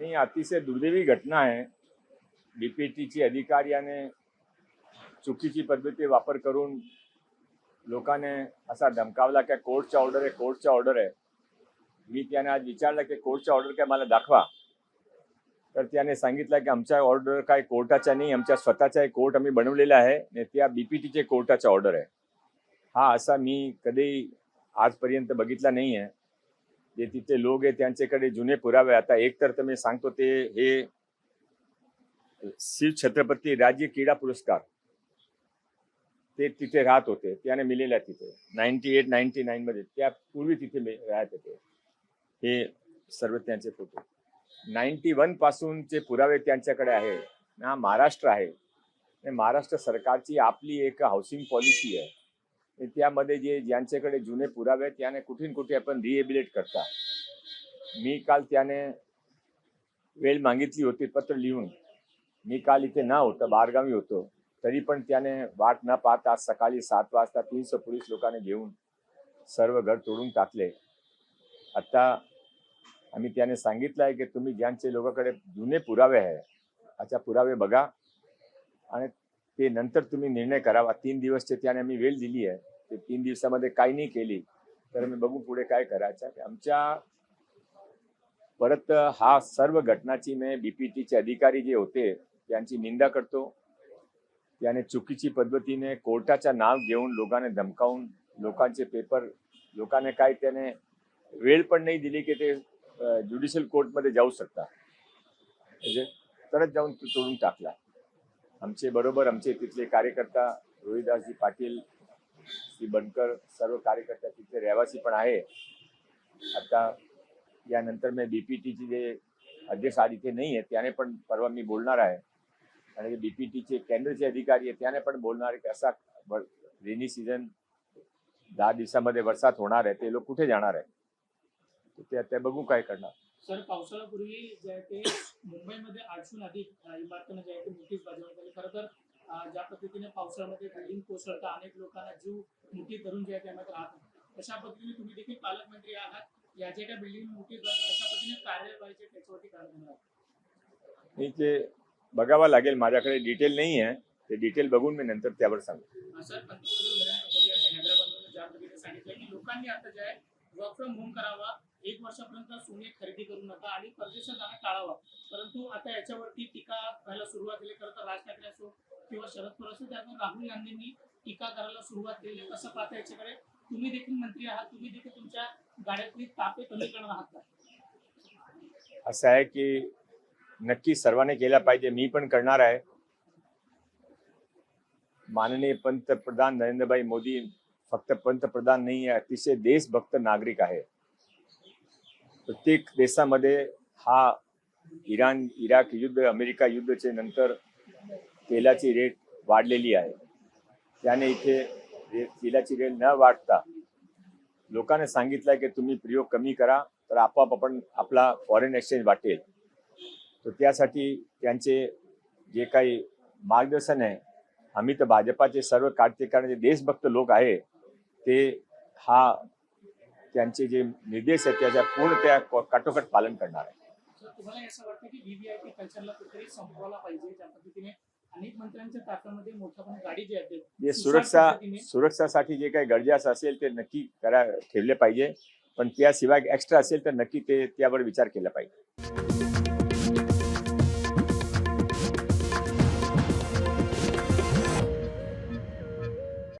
नहीं, अतिशय दुर्दैवी घटना आहे. बीपीटीची अधिकाऱ्याने चुकीची पद्धती वापर करून लोकांने असा धमकावला की कोर्टचा ऑर्डर आहे, कोर्टचा ऑर्डर आहे. मी त्याने आज विचारलं की कोर्टचा ऑर्डर काय मला दाखवा. तर त्याने सांगितलं की आमचा ऑर्डर काय कोर्टाचा नाही, आमच्या स्वतःचा कोर्ट आम्ही बनवलेला आहे आणि त्या बीपीटीचे कोर्टाचा ऑर्डर आहे. हा असा मी कधी आजपर्यंत बघितला नाही आहे. जे तिथे लोक आहे त्यांच्याकडे जुने पुरावे. आता एक तर मी सांगतो ते हे शिव छत्रपती राज्य क्रीडा पुरस्कार ते तिथे राहत होते, त्याने मिळेल्या तिथे 98-99 मध्ये, त्यापूर्वी तिथे राहत होते. हे सर्व त्यांचे फोटो 91 पासूनचे पुरावे त्यांच्याकडे आहे ना. महाराष्ट्र आहे, महाराष्ट्र सरकारची आपली एक हाऊसिंग पॉलिसी आहे. त्यामध्ये जे ज्यांच्याकडे जुने पुरावे त्याने कुठे कुठे आपण रिहेबिलिट करता. मी काल त्याने वेळ मागितली होती पत्र लिहून. मी काल इथे ना होतो, बाहेरगावी होतो, तरी पण त्याने वाट न पाहता आज सकाळी 7 वाजता 300 पोलीस लोकांनी घेऊन सर्व घर तोडून टाकले. आता आम्ही त्याने सांगितलं आहे की तुम्ही ज्यांचे लोकांकडे जुने पुरावे आहे अशा पुरावे बघा आणि ते नंतर तुम्ही निर्णय करावा. 3 दिवसचे त्याने आम्ही वेळ दिली आहे. ते 3 दिवसामध्ये काही नाही केली तर आम्ही बघू पुढे काय करायचं. आमच्या परत हा सर्व घटनाची मी बीपीटीचे अधिकारी जे होते त्यांची निंदा करतो. त्याने चुकीची पद्धतीने कोर्टाचा नाव घेऊन लोकांना धमकावून लोकांचे पेपर लोकांना काय त्याने वेळ पण नाही दिली की ते ज्युडिशियल कोर्टमध्ये जाऊ शकता, म्हणजे तरच जाऊन तो तोडून टाकला. आमचे बरोबर आमचे तिथले कार्यकर्ता रोहिदासजी पाटील, श्री बनकर, सर्व कार्यकर्ता तिथले रहिवासी पण आहे. आता यानंतर मी बीपीटीचे जे अध्यक्ष आज इथे नाही आहे त्याने पण परवा मी बोलणार आहे आणि बीपीटीचे केंद्रचे अधिकारी आहे त्याने पण बोलणार आहे की असा रेनी सीझन 10 दिवसामध्ये वरसाद होणार आहे, ते लोक कुठे जाणार आहे. ते बघू काय करणार. सर, पावसाळ्यापूर्वी जे आहे ते मुंबईमध्ये 800 अधिक इमारतींना जे आहे ते नोटीस बजावण्यात आली. खरं तर ज्या पद्धतीने पावसाळ्यामध्ये बिल्डिंग कोसळतात, अनेक लोकांना जीव मुठीत धरून जे आहे त्यामध्ये राहतात, तशा पद्धतीने तुम्ही देखील पालकमंत्री आहात. या जे काही बिल्डिंग नोटीस अशा पद्धतीने कार्यवाहीचे त्याच्यावरती काय ते बघावं लागेल. माझ्याकडे डिटेल नाही आहे, ते डिटेल बघून मी नंतर त्यावर सांगतो. सर, पंतप्रधान नरेंद्र मोदी यांनी हैदराबादमध्ये ज्या पद्धतीने सांगितलं की लोकांनी आता जे आहे वर्क फ्रॉम होम करावा, 1 वर्षापर्यंत सोने खरेदी करू नका आणि परदेशात जाणं टाळावा. परंतु आता याच्यावरती टीका करायला सुरुवात केली. खरं तर राज ठाकरे असो किंवा शरद पवार असो, त्यातून राहुल गांधींनी टीका करायला सुरुवात केली. कसं पाहता याच्याकडे? तुम्ही देखील मंत्री आहात, तुम्ही देखील तुमच्या गाड्यातली तापे कमी करणार आहात का? असं आहे की नक्की सर्वांनी केला पाहिजे, मी पण करणार आहे. माननीय पंतप्रधान नरेंद्रभाई मोदी फक्त पंतप्रधान नाही आहे, अतिशय देशभक्त नागरिक आहे. प्रत्येक देशामध्ये हा इराण इराक युद्ध, अमेरिका युद्धचे नंतर तेलाची रेट वाढलेली आहे. त्याने इथे तेलाची रेट न वाढता लोकांना सांगितलं की तुम्ही प्रयोग कमी करा तर आपोआप आपण आपला फॉरेन एक्सचेंज वाटेल. तर त्यासाठी त्यांचे जे काही मार्गदर्शन आहे, आम्ही तर भाजपाचे सर्व कार्यकर्ते देशभक्त लोक आहे, ते हा त्यांचे जे निर्देश आहेत त्याच्या पूर्ण त्या काटोकाट पालन करणार आहे. तुम्हाला असं वाटतं की व्हीव्हीआयपी कल्चरला कुठेतरी संपवायला पाहिजे? ज्या पद्धतीने अनेक मंत्र्यांच्या ताफ्यामध्ये मोठ्यापणे गाडी जी आहे जे सुरक्षासाठी जे काही गरजेचं असेल ते नक्की ठेवले पाहिजे, पण त्याशिवाय एक्स्ट्रा असेल तर नक्की ते त्यावर विचार केला पाहिजे.